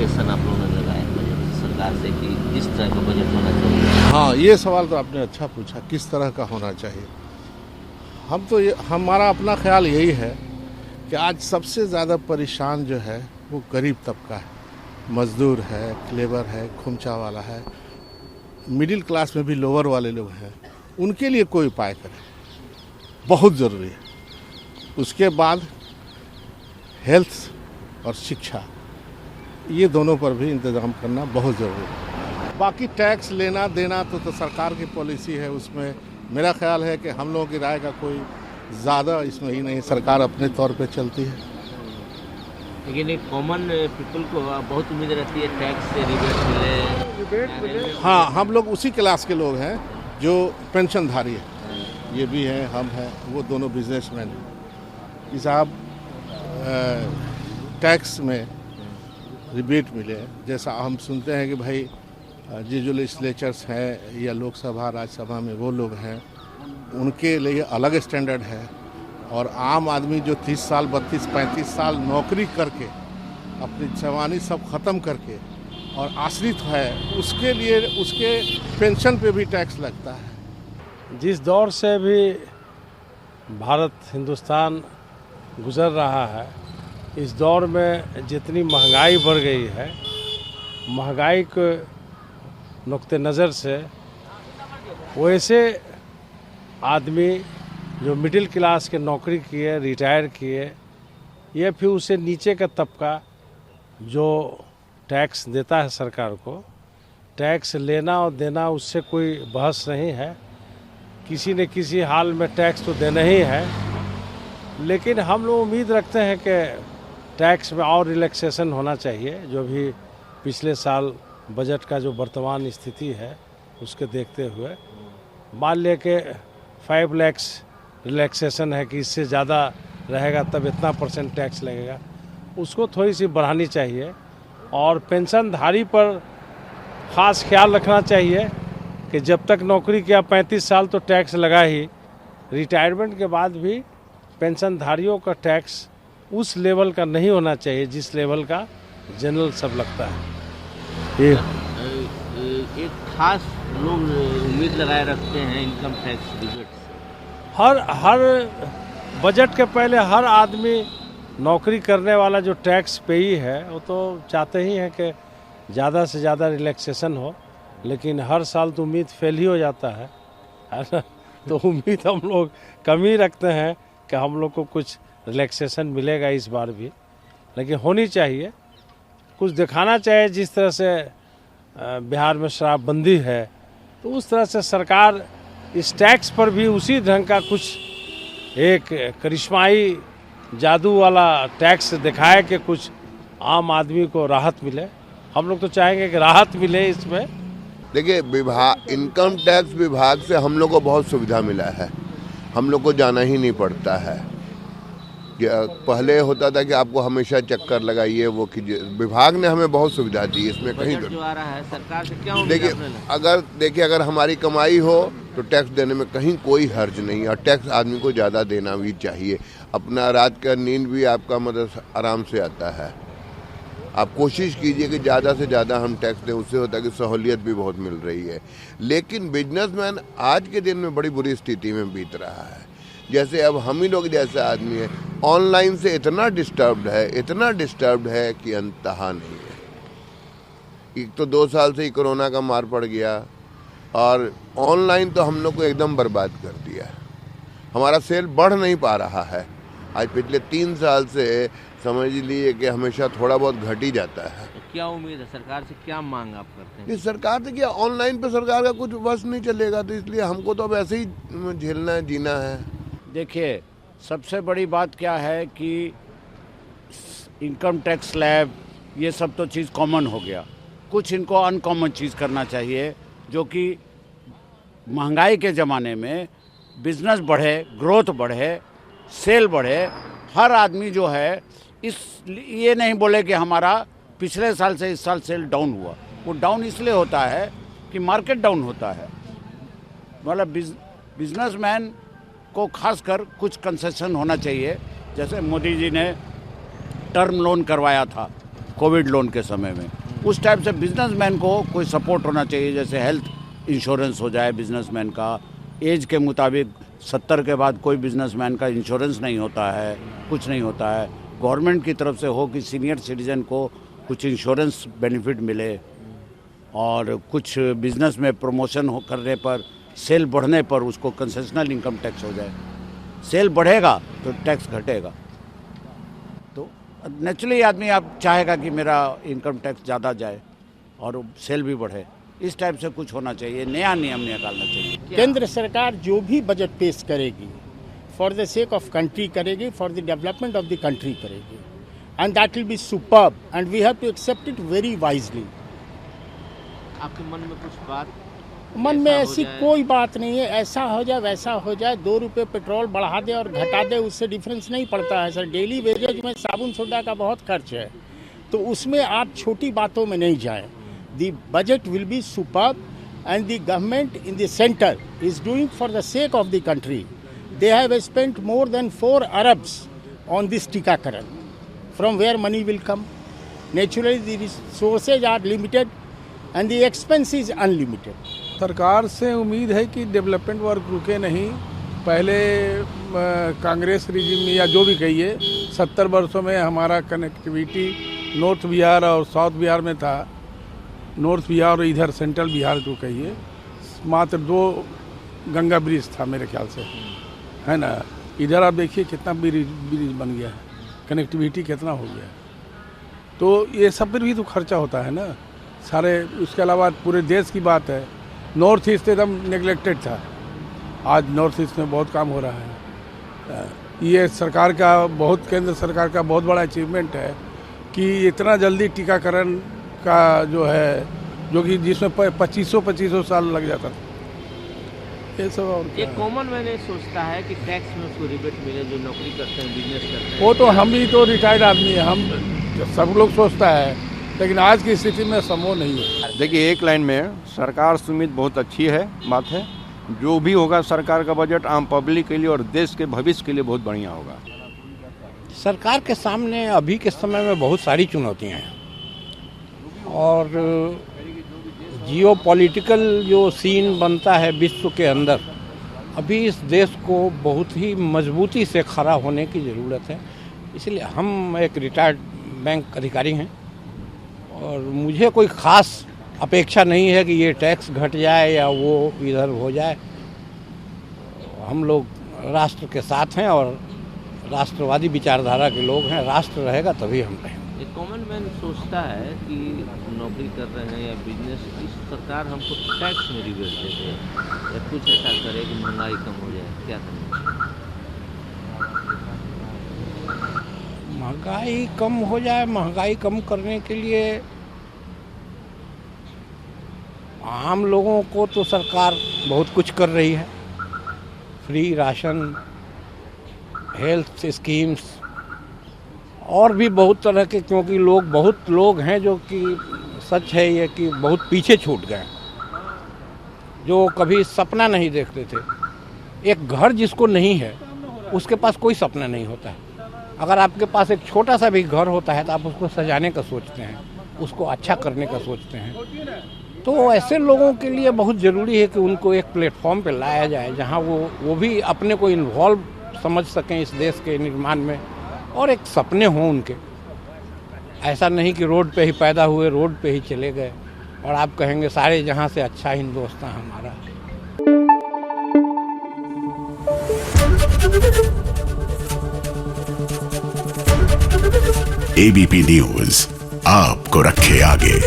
Expectation आप लोगों ने लगाए बजट सरकार से कि किस तरह का बजट होना चाहिए? हाँ, ये सवाल तो आपने अच्छा पूछा, किस तरह का होना चाहिए। हमारा अपना ख्याल यही है कि आज सबसे ज़्यादा परेशान जो है वो गरीब तबका है, मजदूर है, लेबर है, खुमचा वाला है, मिडिल क्लास में भी लोअर वाले लोग हैं, उनके लिए कोई उपाय करें, बहुत ज़रूरी है। उसके बाद हेल्थ और शिक्षा, ये दोनों पर भी इंतज़ाम करना बहुत ज़रूरी है। बाकी टैक्स लेना देना तो सरकार की पॉलिसी है, उसमें मेरा ख्याल है कि हम लोगों की राय का कोई ज़्यादा इसमें ही नहीं, सरकार अपने तौर पे चलती है। लेकिन एक कॉमन पीपल को बहुत उम्मीद रहती है टैक्स से रिबेट मिले। हाँ, हम लोग उसी क्लास के लोग हैं जो पेंशनधारी है, ये भी हैं, हम हैं, वो दोनों बिजनेसमैन हैं कि साहब टैक्स में रिबेट मिले। जैसा हम सुनते हैं कि भाई जो लेजिस्लेचर्स हैं या लोकसभा राज्यसभा में वो लोग हैं, उनके लिए अलग स्टैंडर्ड है, और आम आदमी जो 30 साल 32-35 साल नौकरी करके अपनी जवानी सब ख़त्म करके और आश्रित है, उसके लिए उसके पेंशन पे भी टैक्स लगता है। जिस दौर से भी भारत हिंदुस्तान गुज़र रहा है, इस दौर में जितनी महंगाई बढ़ गई है, महंगाई के नुक्ते नज़र से वैसे आदमी जो मिडिल क्लास के नौकरी किए, रिटायर किए, या फिर उससे नीचे का तबका जो टैक्स देता है सरकार को, टैक्स लेना और देना उससे कोई बहस नहीं है, किसी न किसी हाल में टैक्स तो देना ही है। लेकिन हम लोग उम्मीद रखते हैं कि टैक्स में और रिलैक्सेशन होना चाहिए। जो भी पिछले साल बजट का जो वर्तमान स्थिति है उसके देखते हुए मान लिया कि 5 लाख रिलैक्सेशन है कि इससे ज़्यादा रहेगा तब इतना % टैक्स लगेगा, उसको थोड़ी सी बढ़ानी चाहिए। और पेंशनधारी पर ख़ास ख्याल रखना चाहिए कि जब तक नौकरी किया 35 साल तो टैक्स लगा ही, रिटायरमेंट के बाद भी पेंशनधारियों का टैक्स उस लेवल का नहीं होना चाहिए जिस लेवल का जनरल सब लगता है। एक खास लोग उम्मीद लगाए रखते हैं इनकम टैक्स रिबेट से। हर बजट के पहले हर आदमी नौकरी करने वाला जो टैक्स पेई है वो तो चाहते ही हैं कि ज़्यादा से ज़्यादा रिलैक्सेशन हो, लेकिन हर साल तो उम्मीद फेल ही हो जाता है ना? तो उम्मीद हम लोग कम ही रखते हैं कि हम लोग को कुछ रिलैक्सेशन मिलेगा इस बार भी, लेकिन होनी चाहिए, कुछ दिखाना चाहिए। जिस तरह से बिहार में शराबबंदी है, तो उस तरह से सरकार इस टैक्स पर भी उसी ढंग का कुछ एक करिश्माई जादू वाला टैक्स दिखाए कि कुछ आम आदमी को राहत मिले। हम लोग तो चाहेंगे कि राहत मिले इसमें। देखिए, इनकम टैक्स विभाग से हम लोग को बहुत सुविधा मिला है, हम लोग को जाना ही नहीं पड़ता है। पहले होता था कि आपको हमेशा चक्कर लगाइए, वो कीजिए। विभाग ने हमें बहुत सुविधा दी इसमें। कहीं जो आ रहा है सरकार से क्या उम्मीद देखिए अगर हमारी कमाई हो तो टैक्स देने में कहीं कोई हर्ज नहीं, और टैक्स आदमी को ज़्यादा देना भी चाहिए। अपना रात का नींद भी आपका मतलब आराम से आता है। आप कोशिश कीजिए कि ज़्यादा से ज़्यादा हम टैक्स दें, उससे होता है कि सहूलियत भी बहुत मिल रही है। लेकिन बिजनेसमैन आज के दिन में बड़ी बुरी स्थिति में बीत रहा है। जैसे अब हम ही लोग जैसे आदमी है, ऑनलाइन से इतना डिस्टर्ब्ड है कि अंतहा नहीं है। एक तो 2 साल से ही कोरोना का मार पड़ गया, और ऑनलाइन तो हम लोग को एकदम बर्बाद कर दिया। हमारा सेल बढ़ नहीं पा रहा है। आज पिछले 3 साल से समझ लीजिए कि हमेशा थोड़ा बहुत घट ही जाता है। तो क्या उम्मीद है सरकार से, क्या मांग आप करते हैं? इस सरकार से क्या, ऑनलाइन पे सरकार का कुछ बस नहीं चलेगा, तो इसलिए हमको तो अब ऐसे ही झेलना है, जीना है। देखिए, सबसे बड़ी बात क्या है कि इनकम टैक्स स्लैब ये सब तो चीज़ कॉमन हो गया, कुछ इनको अनकॉमन चीज़ करना चाहिए, जो कि महंगाई के ज़माने में बिजनेस बढ़े, ग्रोथ बढ़े, सेल बढ़े। हर आदमी जो है ये नहीं बोले कि हमारा पिछले साल से इस साल सेल डाउन हुआ। वो डाउन इसलिए होता है कि मार्केट डाउन होता है। मतलब बिजनेसमैन को खासकर कुछ कंसेशन होना चाहिए। जैसे मोदी जी ने टर्म लोन करवाया था, कोविड लोन के समय में। उस टाइप से बिजनेसमैन को कोई सपोर्ट होना चाहिए, जैसे हेल्थ इंश्योरेंस हो जाए बिजनेसमैन का। एज के मुताबिक 70 के बाद कोई बिजनेसमैन का इंश्योरेंस नहीं होता है, कुछ नहीं होता है। गवर्नमेंट की तरफ से हो कि सीनियर सिटीजन को कुछ इंश्योरेंस बेनिफिट मिले, और कुछ बिजनेस में प्रमोशन करने पर, सेल बढ़ने पर उसको कंसेशनल इनकम टैक्स हो जाए। सेल बढ़ेगा तो टैक्स घटेगा, तो नेचुरली आदमी आप चाहेगा कि मेरा इनकम टैक्स ज़्यादा जाए और सेल भी बढ़े। इस टाइप से कुछ होना चाहिए, नया नियम निकालना चाहिए। केंद्र सरकार जो भी बजट पेश करेगी for the sake of country करेगी, for the development of the country करेगी, and that will be superb and we have to accept it very wisely. आपके मन में कुछ बात? मन में ऐसी कोई बात नहीं है, ऐसा हो जाए वैसा हो जाए। 2 रुपये पेट्रोल बढ़ा दे और घटा दे, उससे डिफरेंस नहीं पड़ता है सर। डेली वेजेज में साबुन सोडा का बहुत खर्च है, तो उसमें आप छोटी बातों में नहीं जाएं। The budget will be superb, and the government in the center is doing for the sake of the country. They have spent more than 4 arabs on this Tikakaran. From where money will come? Naturally, the resources are limited and the expense is unlimited. सरकार से उम्मीद है कि development work रुके नहीं। पहले Congress regime में या जो भी कहिए 70 वर्षों में हमारा कनेक्टिविटी नॉर्थ बिहार और साउथ बिहार में था। नॉर्थ बिहार और इधर सेंट्रल बिहार को कहिए, मात्र 2 गंगा ब्रिज था मेरे ख्याल से, है ना। इधर आप देखिए कितना ब्रिज बन गया है, कनेक्टिविटी कितना हो गया है। तो ये सब पर भी तो खर्चा होता है ना सारे। उसके अलावा पूरे देश की बात है, नॉर्थ ईस्ट एकदम नेग्लेक्टेड था, आज नॉर्थ ईस्ट में बहुत काम हो रहा है। ये सरकार का बहुत, केंद्र सरकार का बहुत बड़ा अचीवमेंट है कि इतना जल्दी टीकाकरण का जो है, जो कि जिसमें 2500 साल लग जाता था, ये सब। और एक कॉमन मैंने सोचता है कि टैक्स में उसको रिबेट मिले जो नौकरी करते हैं, बिजनेस करते हैं। वो तो हम भी तो रिटायर्ड आदमी है, हम सब लोग सोचता है, लेकिन आज की स्थिति में संभव नहीं है। देखिए, एक लाइन में सरकार से उम्मीद बहुत अच्छी है, बात है। जो भी होगा सरकार का बजट आम पब्लिक के लिए और देश के भविष्य के लिए बहुत बढ़िया होगा। सरकार के सामने अभी के समय में बहुत सारी चुनौतियां हैं, और जियोपॉलिटिकल जो सीन बनता है विश्व के अंदर, अभी इस देश को बहुत ही मजबूती से खड़ा होने की ज़रूरत है। इसलिए हम एक रिटायर्ड बैंक अधिकारी हैं, और मुझे कोई ख़ास अपेक्षा नहीं है कि ये टैक्स घट जाए या वो इधर हो जाए। हम लोग राष्ट्र के साथ हैं और राष्ट्रवादी विचारधारा के लोग हैं। राष्ट्र रहेगा तभी हम रहेंगे। एक कॉमन मैन सोचता है कि नौकरी कर रहे हैं या बिजनेस, इस सरकार हमको टैक्स में रिबेट दे दे या कुछ ऐसा करे कि महंगाई कम हो जाए, क्या करें? महंगाई कम हो जाए, महंगाई कम करने के लिए आम लोगों को तो सरकार बहुत कुछ कर रही है। फ्री राशन, हेल्थ स्कीम्स और भी बहुत तरह के, क्योंकि बहुत लोग हैं जो कि सच है ये कि बहुत पीछे छूट गए, जो कभी सपना नहीं देखते थे। एक घर जिसको नहीं है उसके पास कोई सपना नहीं होता है। अगर आपके पास एक छोटा सा भी घर होता है तो आप उसको सजाने का सोचते हैं, उसको अच्छा करने का सोचते हैं। तो ऐसे लोगों के लिए बहुत ज़रूरी है कि उनको एक प्लेटफॉर्म पे लाया जाए जहां वो भी अपने को इन्वॉल्व समझ सकें इस देश के निर्माण में, और एक सपने हों उनके। ऐसा नहीं कि रोड पे ही पैदा हुए, रोड पे ही चले गए, और आप कहेंगे सारे जहां से अच्छा हिंदुस्तान हमारा। एबीपी न्यूज़ आपको रखे आगे।